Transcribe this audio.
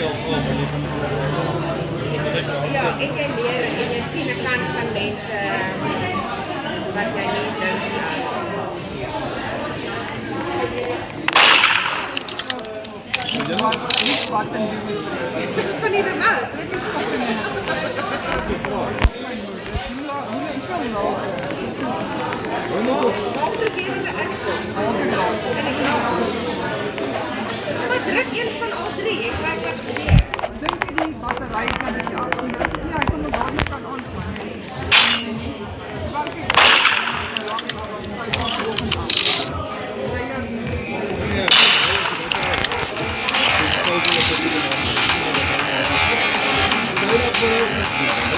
Ja, en jy leer en jy sien 'n kant van mense wat jy nie dink van die remote. Waar probeer hulle uitkom? In die klas. Maar druk een van al drie, ek kyk wat gebeur. Dink jy die battery kan dit afkom? Ja, ek kan hom dadelik kan aansluit. Ja.